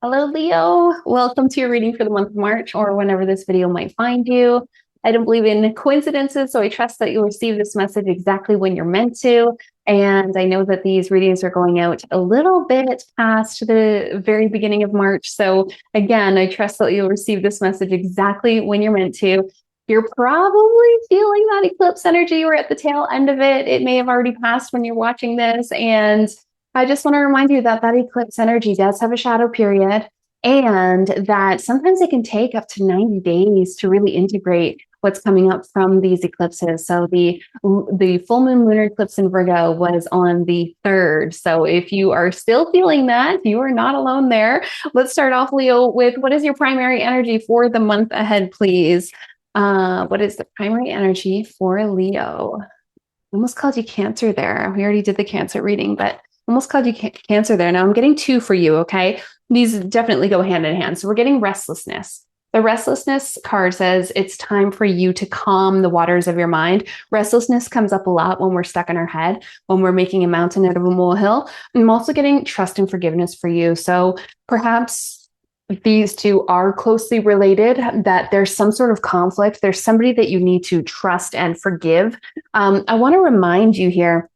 Hello, Leo. Welcome to your reading for the month of March or whenever this video might find you. I don't believe in coincidences, so I trust that you'll receive this message exactly when you're meant to. And I know that these readings are going out a little bit past the very beginning of March. So again, I trust that you'll receive this message exactly when you're meant to. You're probably feeling that eclipse energy. We're at the tail end of it. It may have already passed when you're watching this. And I just want to remind you that that eclipse energy does have a shadow period and that sometimes it can take up to 90 days to really integrate what's coming up from these eclipses. So the full moon lunar eclipse in Virgo was on the 3rd. So if you are still feeling that, you are not alone there. Let's start off, Leo, with what is your primary energy for the month ahead, please? What is the primary energy for Leo? I almost called you Cancer there. We already did the Cancer reading, but almost called you Cancer there. Now I'm getting two for you, okay? These definitely go hand in hand. So we're getting restlessness. The restlessness card says it's time for you to calm the waters of your mind. Restlessness comes up a lot when we're stuck in our head, when we're making a mountain out of a molehill. I'm also getting trust and forgiveness for you. So perhaps these two are closely related, that there's some sort of conflict. There's somebody that you need to trust and forgive. I want to remind you here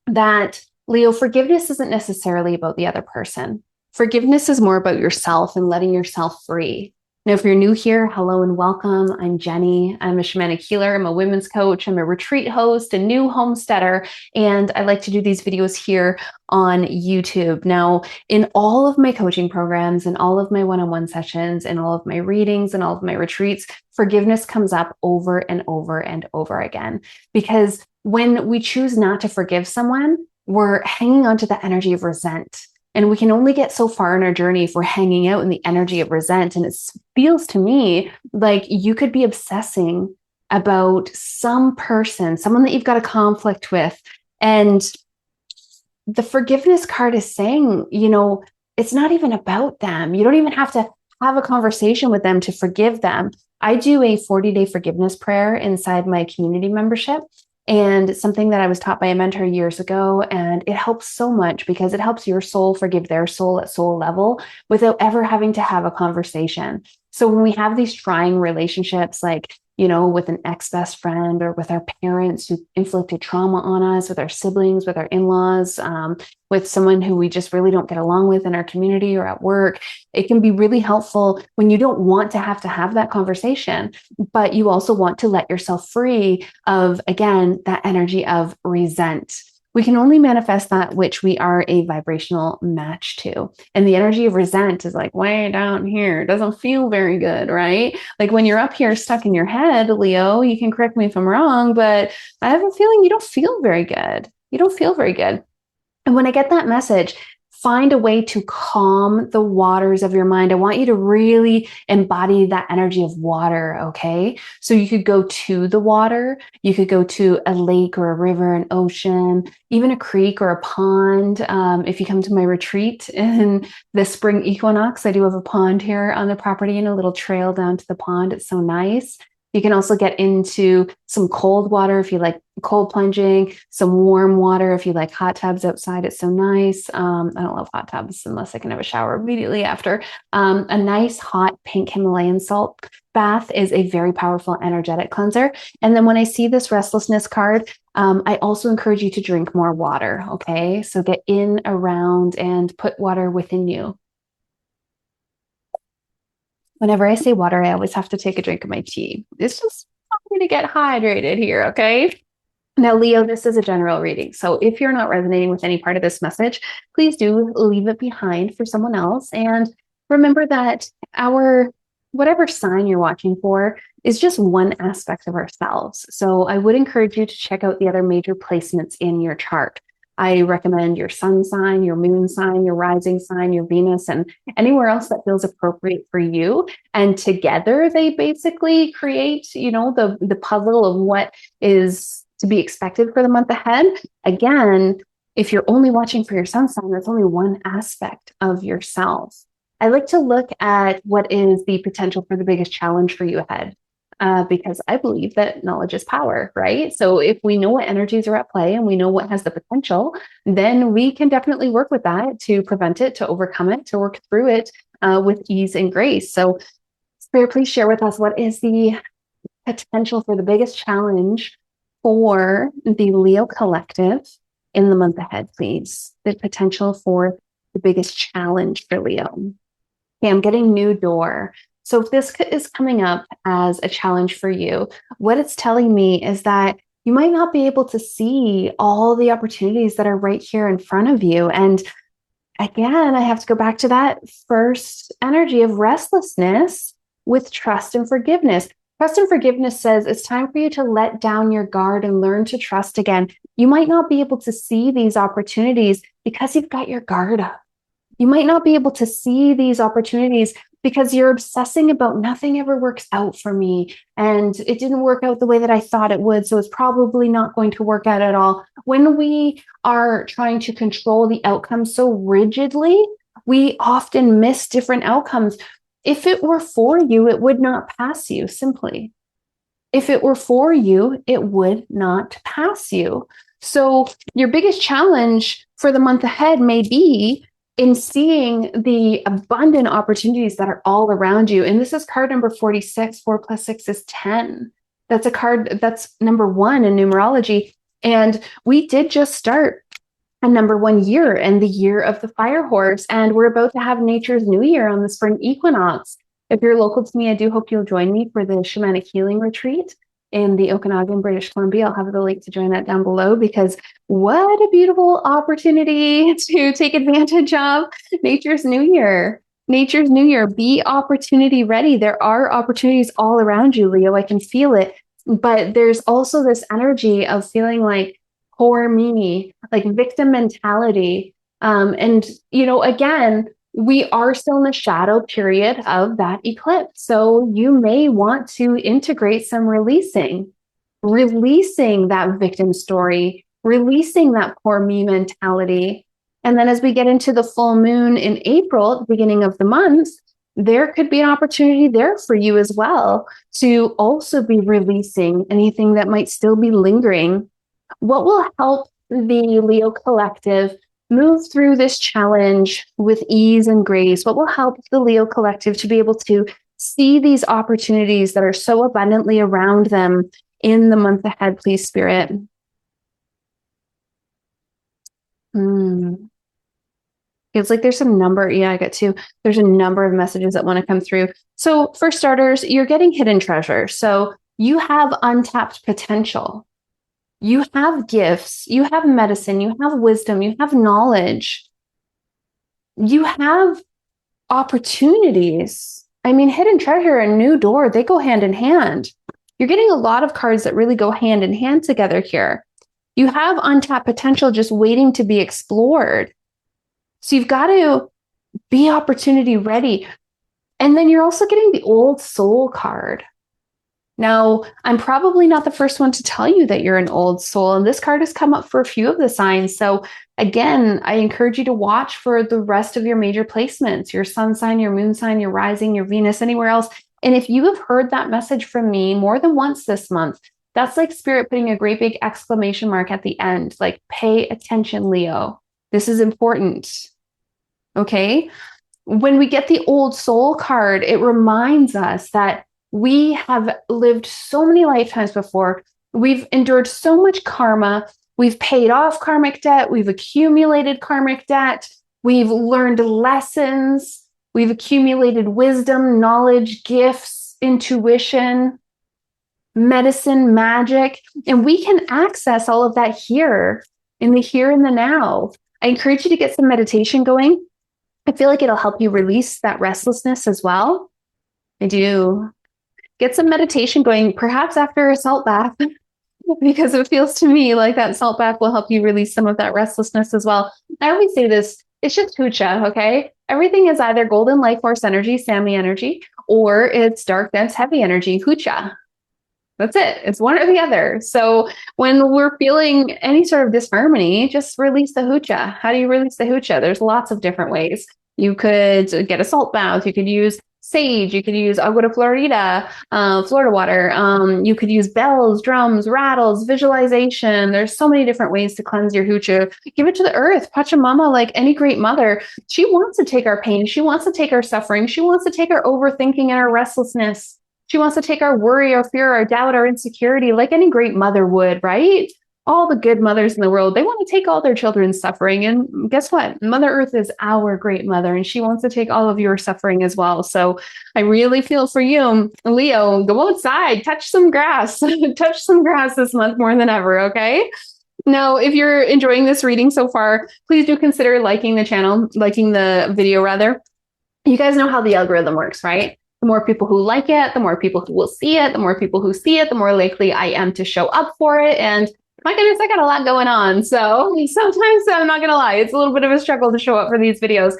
that Leo, forgiveness isn't necessarily about the other person. Forgiveness is more about yourself and letting yourself free. Now, if you're new here, hello and welcome. I'm Jenny. I'm a shamanic healer. I'm a women's coach. I'm a retreat host, a new homesteader, and I like to do these videos here on YouTube. Now, in all of my coaching programs and all of my one-on-one sessions and all of my readings and all of my retreats, forgiveness comes up over and over and over again. Because when we choose not to forgive someone, we're hanging on to the energy of resent. And we can only get so far in our journey if we're hanging out in the energy of resent. And it feels to me like you could be obsessing about some person, someone that you've got a conflict with. And the forgiveness card is saying, it's not even about them. You don't even have to have a conversation with them to forgive them. I do a 40-day forgiveness prayer inside my community membership. And something that I was taught by a mentor years ago. And it helps so much because it helps your soul forgive their soul at soul level without ever having to have a conversation. So when we have these trying relationships, like, with an ex-best friend or with our parents who inflicted trauma on us, with our siblings, with our in-laws, with someone who we just really don't get along with in our community or at work, it can be really helpful when you don't want to have that conversation, but you also want to let yourself free of, again, that energy of resent. We can only manifest that which we are a vibrational match to. And the energy of resent is like way down here. It doesn't feel very good, right? Like when you're up here stuck in your head, Leo, you can correct me if I'm wrong, but I have a feeling you don't feel very good. You don't feel very good. And when I get that message, find a way to calm the waters of your mind. I want you to really embody that energy of water, okay? So you could go to the water, you could go to a lake or a river, an ocean, even a creek or a pond. If you come to my retreat in the spring equinox, I do have a pond here on the property and a little trail down to the pond. It's so nice. You can also get into some cold water if you like cold plunging, some warm water if you like hot tubs outside. It's so nice. I don't love hot tubs unless I can have a shower immediately after. A nice hot pink Himalayan salt bath is a very powerful energetic cleanser. And then when I see this restlessness card, I also encourage you to drink more water. Okay, so get in, around, and put water within you. Whenever I say water, I always have to take a drink of my tea. It's just helping me to get hydrated here, okay? Now, Leo, this is a general reading. So if you're not resonating with any part of this message, please do leave it behind for someone else. And remember that whatever sign you're watching for is just one aspect of ourselves. So I would encourage you to check out the other major placements in your chart. I recommend your sun sign, your moon sign, your rising sign, your Venus, and anywhere else that feels appropriate for you. And together they basically create, the puzzle of what is to be expected for the month ahead. Again, if you're only watching for your sun sign, that's only one aspect of yourself. I like to look at what is the potential for the biggest challenge for you ahead. Because I believe that knowledge is power, right? So if we know what energies are at play and we know what has the potential, then we can definitely work with that to prevent it, to overcome it, to work through it, with ease and grace. So Spirit, please share with us, what is the potential for the biggest challenge for the Leo collective in the month ahead, please? The potential for the biggest challenge for Leo. Okay, I'm getting new door. So if this is coming up as a challenge for you, what it's telling me is that you might not be able to see all the opportunities that are right here in front of you. And again, I have to go back to that first energy of restlessness with trust and forgiveness. Trust and forgiveness says it's time for you to let down your guard and learn to trust again. You might not be able to see these opportunities because you've got your guard up. You might not be able to see these opportunities because you're obsessing about nothing ever works out for me. And it didn't work out the way that I thought it would. So it's probably not going to work out at all. When we are trying to control the outcome so rigidly, we often miss different outcomes. If it were for you, it would not pass you, simply. If it were for you, it would not pass you. So your biggest challenge for the month ahead may be in seeing the abundant opportunities that are all around you. And this is card number 46. 4 + 6 is 10. That's a card that's number 1 in numerology. And we did just start a number 1 year, and the year of the fire horse. And we're about to have nature's new year on the spring equinox. If you're local to me, I do hope you'll join me for the shamanic healing retreat in the Okanagan, British Columbia. I'll have the link to join that down below, because what a beautiful opportunity to take advantage of nature's new year. Nature's new year. Be opportunity ready. There are opportunities all around you, Leo. I can feel it. But there's also this energy of feeling like poor me, like victim mentality. And, again, we are still in the shadow period of that eclipse. So you may want to integrate some releasing that victim story, releasing that poor me mentality. And then as we get into the full moon in April, at the beginning of the month, there could be an opportunity there for you as well to also be releasing anything that might still be lingering. What will help the Leo collective move through this challenge with ease and grace? What will help the Leo collective to be able to see these opportunities that are so abundantly around them in the month ahead, please, Spirit? Feels like there's some number. Yeah, I got 2. There's a number of messages that want to come through. So for starters, you're getting hidden treasure. So you have untapped potential. You have gifts, you have medicine, you have wisdom, you have knowledge, you have opportunities. I mean, hidden treasure and new door, they go hand in hand. You're getting a lot of cards that really go hand in hand together here. You have untapped potential just waiting to be explored. So you've got to be opportunity ready. And then you're also getting the old soul card. Now, I'm probably not the first one to tell you that you're an old soul, and this card has come up for a few of the signs. So again, I encourage you to watch for the rest of your major placements, your sun sign, your moon sign, your rising, your Venus, anywhere else. And if you have heard that message from me more than once this month, that's like Spirit putting a great big exclamation mark at the end, like, pay attention, Leo. This is important. Okay? When we get the old soul card, it reminds us that we have lived so many lifetimes before. We've endured so much karma. We've paid off karmic debt. We've accumulated karmic debt. We've learned lessons. We've accumulated wisdom, knowledge, gifts, intuition, medicine, magic. And we can access all of that here in the here and the now. I encourage you to get some meditation going. I feel like it'll help you release that restlessness as well. I do. Get some meditation going, perhaps after a salt bath, because it feels to me like that salt bath will help you release some of that restlessness as well. I always say this, it's just hucha, okay? Everything is either golden light force energy, Sami energy, or it's dark, dense, heavy energy, hucha. That's it. It's one or the other. So when we're feeling any sort of disharmony, just release the hucha. How do you release the hucha? There's lots of different ways. You could get a salt bath. You could use sage. You could use agua de Florida, Florida water. You could use bells, drums, rattles, visualization. There's so many different ways to cleanse your hoochie. Give it to the earth. Pachamama, like any great mother, she wants to take our pain. She wants to take our suffering. She wants to take our overthinking and our restlessness. She wants to take our worry, our fear, our doubt, our insecurity, like any great mother would, right? All the good mothers in the world, they want to take all their children's suffering. And guess what? Mother Earth is our great mother, and she wants to take all of your suffering as well. So I really feel for you, Leo. Go outside, touch some grass, touch some grass this month more than ever, okay? Now, if you're enjoying this reading so far, please do consider liking the channel, liking the video rather. You guys know how the algorithm works, right? The more people who like it, the more people who will see it, the more people who see it, the more likely I am to show up for it. And my goodness, I got a lot going on. So sometimes I'm not going to lie, it's a little bit of a struggle to show up for these videos.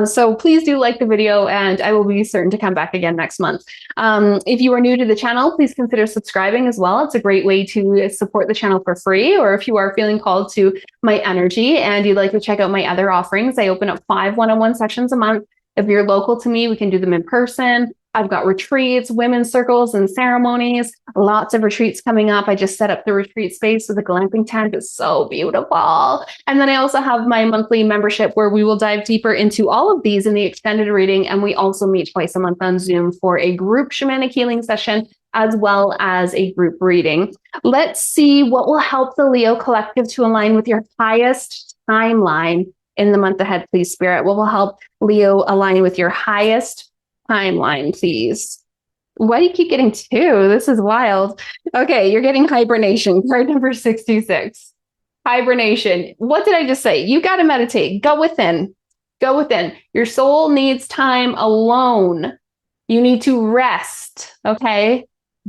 So please do like the video, and I will be certain to come back again next month. If you are new to the channel, please consider subscribing as well. It's a great way to support the channel for free. Or if you are feeling called to my energy and you'd like to check out my other offerings, I open up 5 one-on-one sessions a month. If you're local to me, we can do them in person. I've got retreats, women's circles, and ceremonies. Lots of retreats coming up. I just set up the retreat space with a glamping tent. It's so beautiful. And then I also have my monthly membership where we will dive deeper into all of these in the extended reading. And we also meet twice a month on Zoom for a group shamanic healing session, as well as a group reading. Let's see what will help the Leo collective to align with your highest timeline in the month ahead, please, Spirit. What will help Leo align with your highest timeline, please? Why do you keep getting 2? This is wild. Okay, you're getting hibernation, card number 66. Hibernation. What did I just say? You got to meditate. Go within. Go within. Your soul needs time alone. You need to rest, okay?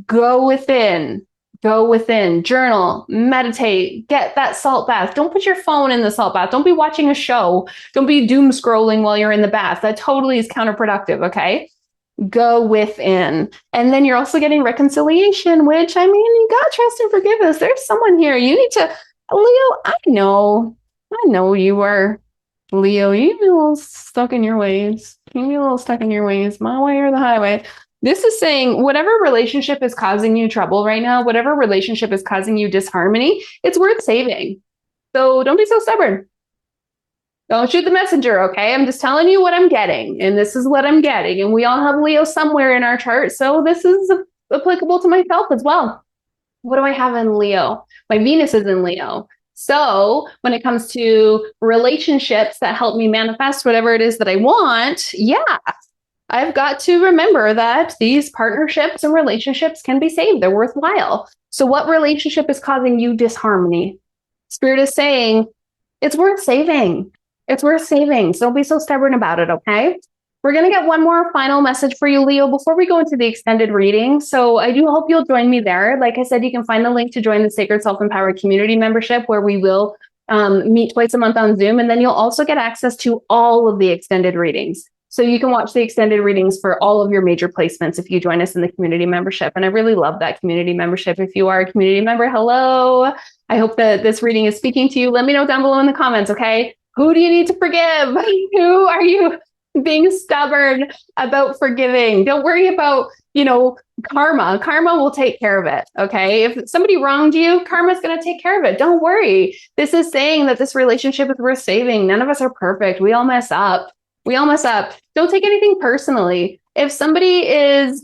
Go within. Go within, journal, meditate, get that salt bath. Don't put your phone in the salt bath. Don't be watching a show. Don't be doom scrolling while you're in the bath. That totally is counterproductive, okay? Go within. And then you're also getting reconciliation, which, I mean, you got trust and forgiveness. There's someone here. You need to, Leo, I know you are, Leo, you be a little stuck in your ways. You be a little stuck in your ways, my way or the highway. This is saying whatever relationship is causing you trouble right now, whatever relationship is causing you disharmony, it's worth saving. So don't be so stubborn. Don't shoot the messenger, okay? I'm just telling you what I'm getting, and this is what I'm getting. And we all have Leo somewhere in our chart, so this is applicable to myself as well. What do I have in Leo? My Venus is in Leo. So when it comes to relationships that help me manifest whatever it is that I want, yeah, I've got to remember that these partnerships and relationships can be saved. They're worthwhile. So what relationship is causing you disharmony? Spirit is saying it's worth saving. It's worth saving. So don't be so stubborn about it, okay? We're going to get one more final message for you, Leo, before we go into the extended reading. So I do hope you'll join me there. Like I said, you can find the link to join the Sacred Self-Empowered Community membership, where we will meet twice a month on Zoom. And then you'll also get access to all of the extended readings. So you can watch the extended readings for all of your major placements if you join us in the community membership. And I really love that community membership. If you are a community member, hello. I hope that this reading is speaking to you. Let me know down below in the comments, okay? Who do you need to forgive? Who are you being stubborn about forgiving? Don't worry about, karma. Karma will take care of it, okay? If somebody wronged you, karma's going to take care of it. Don't worry. This is saying that this relationship is worth saving. None of us are perfect. We all mess up. Don't take anything personally. If somebody is,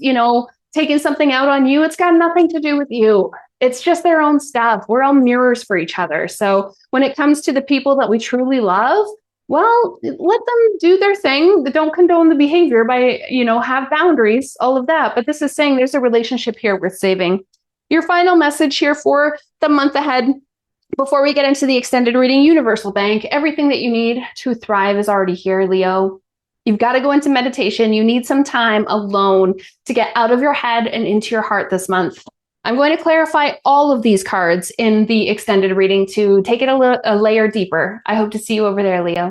taking something out on you, it's got nothing to do with you. It's just their own stuff. We're all mirrors for each other. So when it comes to the people that we truly love, well, let them do their thing. Don't condone the behavior by, have boundaries, all of that. But this is saying there's a relationship here worth saving. Your final message here for the month ahead, before we get into the extended reading, Universal Bank, everything that you need to thrive is already here, Leo. You've got to go into meditation. You need some time alone to get out of your head and into your heart this month. I'm going to clarify all of these cards in the extended reading to take it a layer deeper. I hope to see you over there, Leo.